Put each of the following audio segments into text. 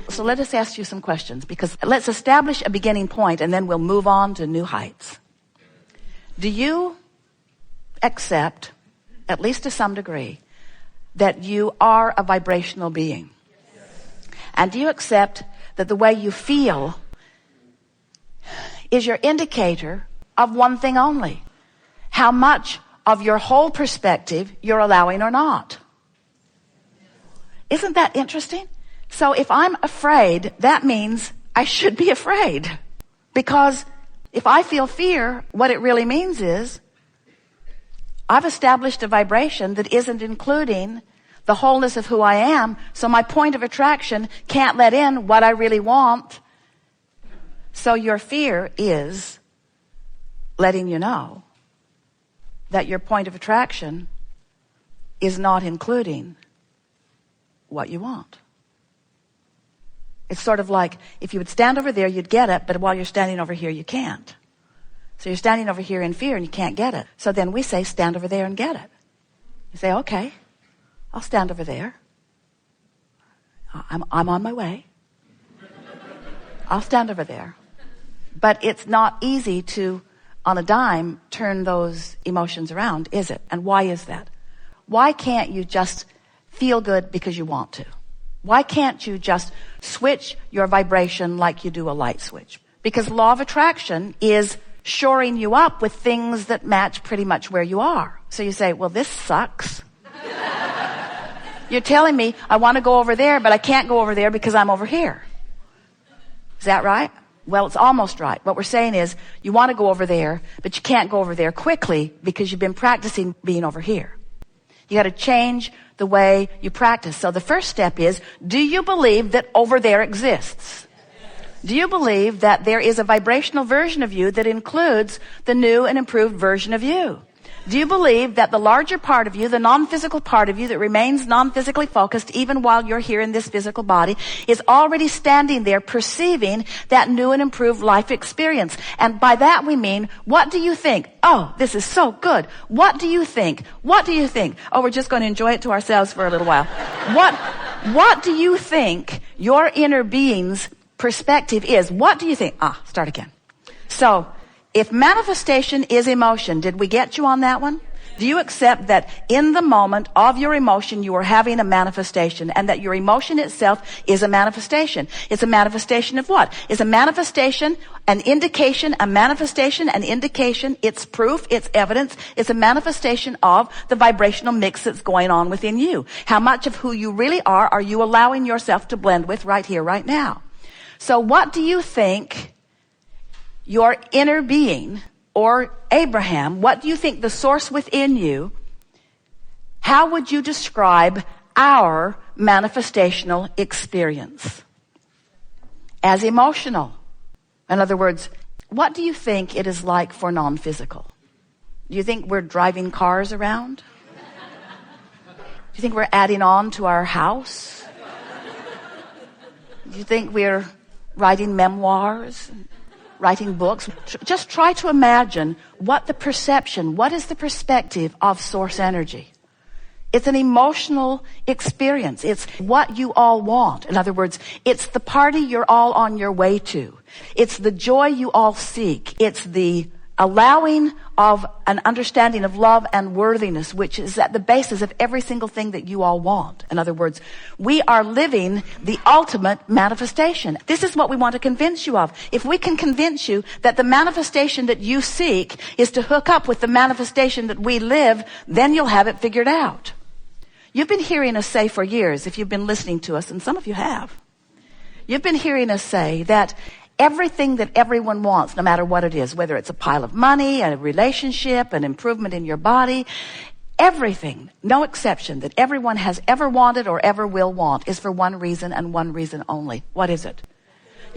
So let us ask you some questions, because let's establish a beginning point and then we'll move on to new heights. Do you accept, at least to some degree, that you are a vibrational being? And do you accept that the way you feel is your indicator of one thing only? How much of your whole perspective you're allowing or not? Isn't that interesting? So if I'm afraid, that means I should be afraid. Because if I feel fear, what it really means is I've established a vibration that isn't including the wholeness of who I am, so my point of attraction can't let in what I really want. So your fear is letting you know that your point of attraction is not including what you want. It's sort of like if you would stand over there, you'd get it, but while you're standing over here, you can't. So you're standing over here in fear and you can't get it. So then we say, stand over there and get it. You say, okay, I'll stand over there. I'm on my way. I'll stand over there. But it's not easy to, on a dime, turn those emotions around, is it? And why is that? Why can't you just feel good because you want to? Why can't you just switch your vibration like you do a light switch? Because law of attraction is shoring you up with things that match pretty much where you are. So you say, well, this sucks. You're telling me I want to go over there, but I can't go over there because I'm over here. Is that right? Well, it's almost right. What we're saying is you want to go over there, but you can't go over there quickly because you've been practicing being over here. You got to change the way you practice. So the first step is, do you believe that over there exists? Do you believe that there is a vibrational version of you that includes the new and improved version of you? Do you believe that the larger part of you, the non-physical part of you that remains non-physically focused even while you're here in this physical body, is already standing there perceiving that new and improved life experience? And by that we mean, what do you think? Oh, this is so good. What do you think? What do you think? Oh, we're just going to enjoy it to ourselves for a little while. What do you think your inner being's perspective is? What do you think? Start again. So, if manifestation is emotion, did we get you on that one? Do you accept that in the moment of your emotion, you are having a manifestation, and that your emotion itself is a manifestation? It's a manifestation of what? It's a manifestation, an indication, a manifestation, an indication. It's proof, it's evidence. It's a manifestation of the vibrational mix that's going on within you. How much of who you really are you allowing yourself to blend with right here, right now? So what do you think your inner being, or Abraham, what do you think the source within you, how would you describe our manifestational experience? As emotional. In other words, what do you think it is like for non-physical? Do you think we're driving cars around? Do you think we're adding on to our house? Do you think we're writing memoirs? Writing books? Just try to imagine what is the perspective of source energy. It's an emotional experience. It's what you all want. In other words, it's the party you're all on your way to. It's the joy you all seek. It's the allowing of an understanding of love and worthiness, which is at the basis of every single thing that you all want. In other words, we are living the ultimate manifestation. This is what we want to convince you of. If we can convince you that the manifestation that you seek is to hook up with the manifestation that we live, then you'll have it figured out. You've been hearing us say for years, if you've been listening to us, and some of you have, you've been hearing us say that everything that everyone wants, no matter what it is, whether it's a pile of money, a relationship, an improvement in your body, everything, no exception, that everyone has ever wanted or ever will want is for one reason and one reason only. What is it?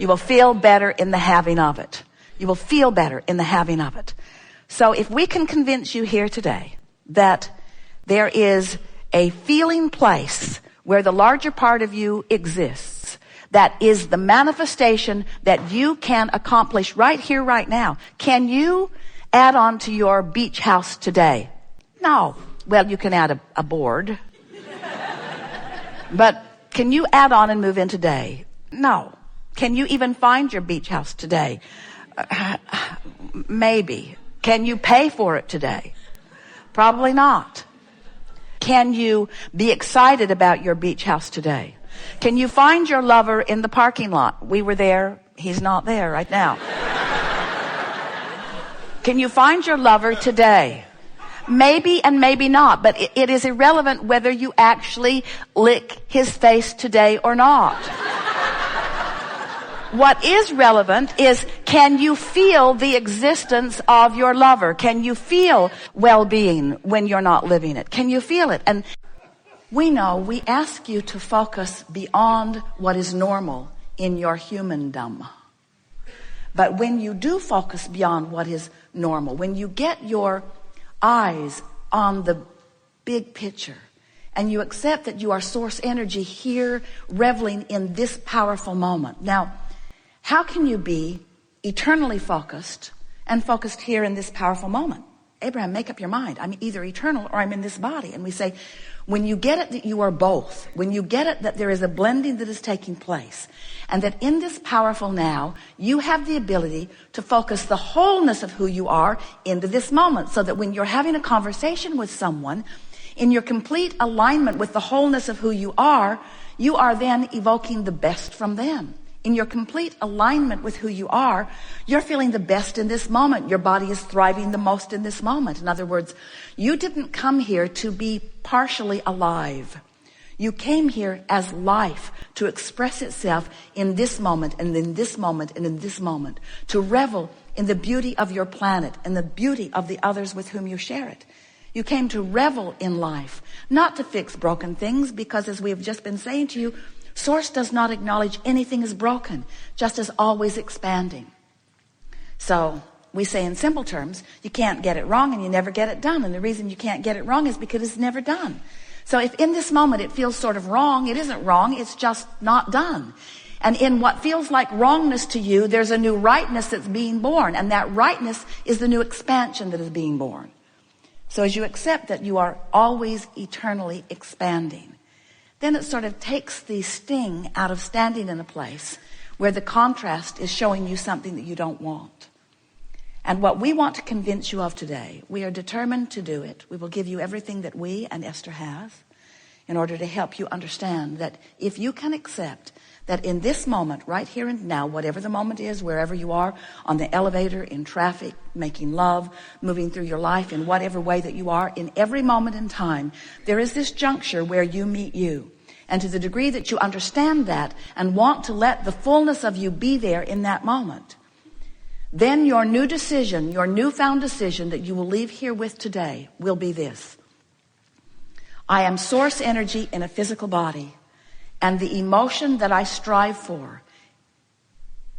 You will feel better in the having of it. You will feel better in the having of it. So if we can convince you here today that there is a feeling place where the larger part of you exists, that is the manifestation that you can accomplish right here, right now. Can you add on to your beach house today? No. Well, you can add a board. But Can you add on and move in today? No. Can you even find your beach house today? Maybe. Can you pay for it today? Probably not. Can you be excited about your beach house today? Can you find your lover in the parking lot? We were there. He's not there right now. Can you find your lover today? Maybe and maybe not, but it is irrelevant whether you actually lick his face today or not. What is relevant is, can you feel the existence of your lover? Can you feel well-being when you're not living it? Can you feel it? And we know we ask you to focus beyond what is normal in your humandom. But when you do focus beyond what is normal, when you get your eyes on the big picture and you accept that you are source energy here reveling in this powerful moment. Now, how can you be eternally focused and focused here in this powerful moment? Abraham, make up your mind. I'm either eternal or I'm in this body. And we say, when you get it that you are both, when you get it that there is a blending that is taking place, and that in this powerful now, you have the ability to focus the wholeness of who you are into this moment, so that when you're having a conversation with someone, in your complete alignment with the wholeness of who you are then evoking the best from them. In your complete alignment with who you are, you're feeling the best in this moment. Your body is thriving the most in this moment. In other words, you didn't come here to be partially alive. You came here as life to express itself in this moment and in this moment and in this moment, to revel in the beauty of your planet and the beauty of the others with whom you share it. You came to revel in life, not to fix broken things, because as we have just been saying to you, Source does not acknowledge anything as broken, just as always expanding. So we say in simple terms, you can't get it wrong and you never get it done. And the reason you can't get it wrong is because it's never done. So if in this moment it feels sort of wrong, it isn't wrong, it's just not done. And in what feels like wrongness to you, there's a new rightness that's being born. And that rightness is the new expansion that is being born. So as you accept that you are always eternally expanding, then it sort of takes the sting out of standing in a place where the contrast is showing you something that you don't want. And what we want to convince you of today, we are determined to do it. We will give you everything that we and Esther has in order to help you understand that if you can accept that in this moment, right here and now, whatever the moment is, wherever you are, on the elevator, in traffic, making love, moving through your life in whatever way that you are, in every moment in time, there is this juncture where you meet you. And to the degree that you understand that and want to let the fullness of you be there in that moment, then your new decision, your newfound decision that you will leave here with today will be this: I am source energy in a physical body, and the emotion that I strive for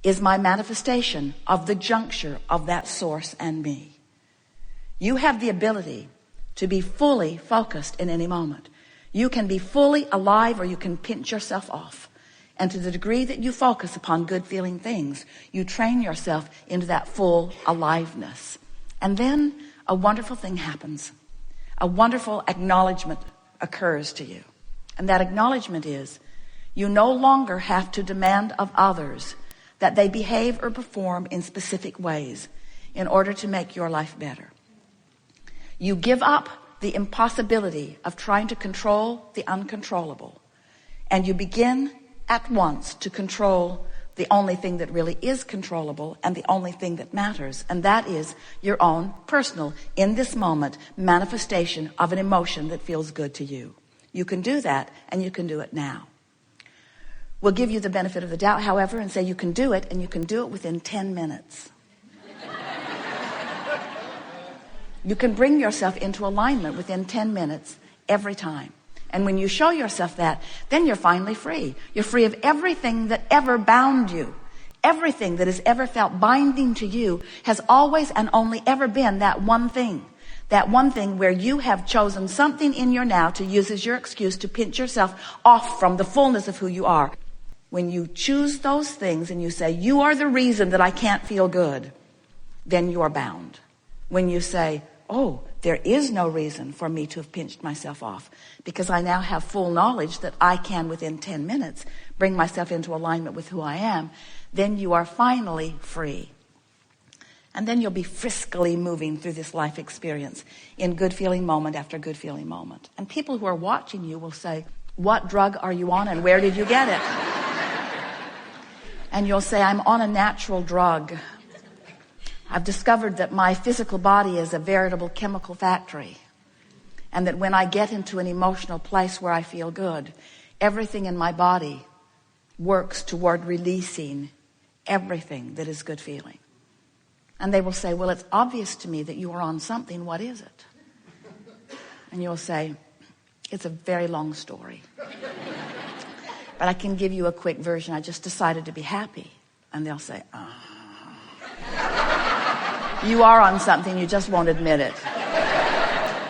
is my manifestation of the juncture of that source and me. You have the ability to be fully focused in any moment. You can be fully alive or you can pinch yourself off. And to the degree that you focus upon good feeling things, you train yourself into that full aliveness. And then a wonderful thing happens. A wonderful acknowledgement occurs to you. And that acknowledgement is, you no longer have to demand of others that they behave or perform in specific ways in order to make your life better. You give up the impossibility of trying to control the uncontrollable, and you begin at once to control the only thing that really is controllable and the only thing that matters, and that is your own personal, in this moment, manifestation of an emotion that feels good to you. You can do that, and you can do it now. We'll give you the benefit of the doubt, however, and say you can do it, and you can do it within 10 minutes. You can bring yourself into alignment within 10 minutes every time. And when you show yourself that, then you're finally free. You're free of everything that ever bound you. Everything that has ever felt binding to you has always and only ever been that one thing. That one thing where you have chosen something in your now to use as your excuse to pinch yourself off from the fullness of who you are. When you choose those things and you say, you are the reason that I can't feel good, then you are bound. When you say, oh, there is no reason for me to have pinched myself off, because I now have full knowledge that I can, within 10 minutes, bring myself into alignment with who I am, then you are finally free. And then you'll be friskily moving through this life experience in good feeling moment after good feeling moment. And people who are watching you will say, what drug are you on and where did you get it? And you'll say, I'm on a natural drug. I've discovered that my physical body is a veritable chemical factory. And that when I get into an emotional place where I feel good, everything in my body works toward releasing everything that is good feeling. And they will say, well, it's obvious to me that you are on something. What is it? And you'll say, it's a very long story. But I can give you a quick version. I just decided to be happy. And they'll say, you are on something, you just won't admit it.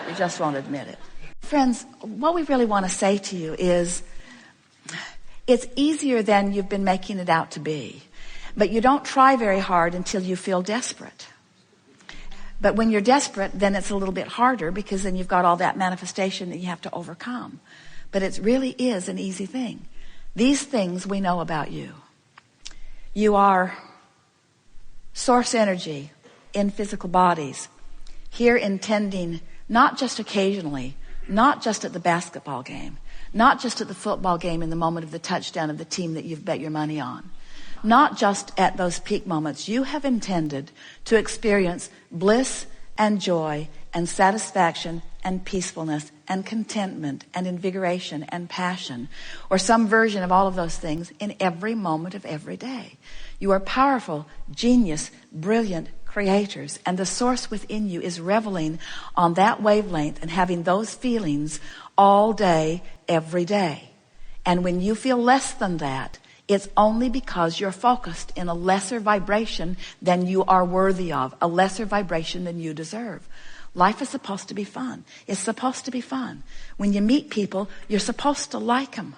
You just won't admit it. Friends, what we really want to say to you is, it's easier than you've been making it out to be. But you don't try very hard until you feel desperate. But when you're desperate, then it's a little bit harder, because then you've got all that manifestation that you have to overcome. But it really is an easy thing. These things we know about you. You are source energy in physical bodies, here intending not just occasionally, not just at the basketball game, not just at the football game in the moment of the touchdown of the team that you've bet your money on, not just at those peak moments. You have intended to experience bliss and joy and satisfaction and peacefulness and contentment and invigoration and passion, or some version of all of those things in every moment of every day. You are powerful, genius, brilliant creators, and the source within you is reveling on that wavelength and having those feelings all day, every day. And when you feel less than that, it's only because you're focused in a lesser vibration than you are worthy of, a lesser vibration than you deserve. Life is supposed to be fun. It's supposed to be fun. When you meet people, you're supposed to like them.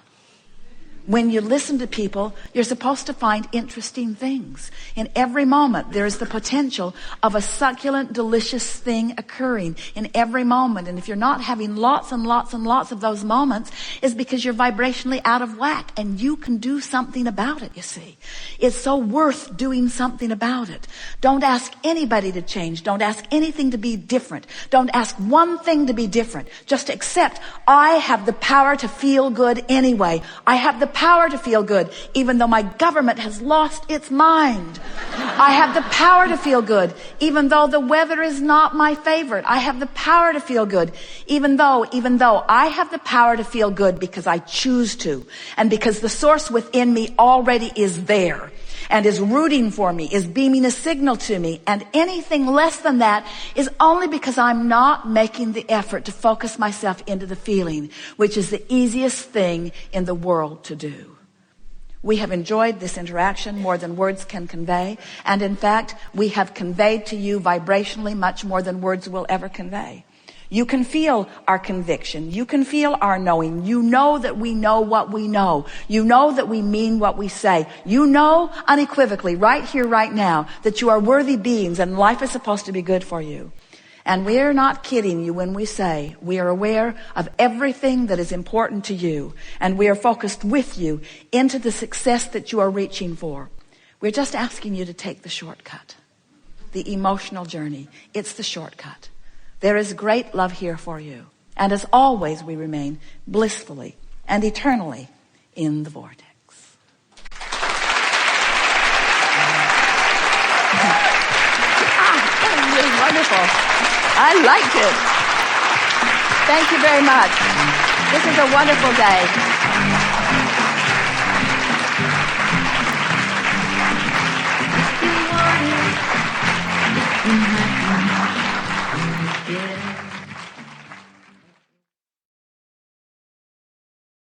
When you listen to people, you're supposed to find interesting things. In every moment, there is the potential of a succulent, delicious thing occurring in every moment. And if you're not having lots and lots and lots of those moments, it's because you're vibrationally out of whack, and you can do something about it, you see. It's so worth doing something about it. Don't ask anybody to change. Don't ask anything to be different. Don't ask one thing to be different. Just accept, I have the power to feel good anyway. I have the power to feel good, even though my government has lost its mind. I have the power to feel good, even though the weather is not my favorite. I have the power to feel good, even though I have the power to feel good because I choose to, and because the source within me already is there and is rooting for me, is beaming a signal to me. And anything less than that is only because I'm not making the effort to focus myself into the feeling, which is the easiest thing in the world to do. We have enjoyed this interaction more than words can convey. And in fact, we have conveyed to you vibrationally much more than words will ever convey. You can feel our conviction. You can feel our knowing. You know that we know what we know. You know that we mean what we say. You know unequivocally, right here, right now, that you are worthy beings and life is supposed to be good for you. And we're not kidding you when we say we are aware of everything that is important to you, and we are focused with you into the success that you are reaching for. We're just asking you to take the shortcut, the emotional journey. It's the shortcut. There is great love here for you. And as always, we remain blissfully and eternally in the vortex. That was really wonderful. I liked it. Thank you very much. This is a wonderful day.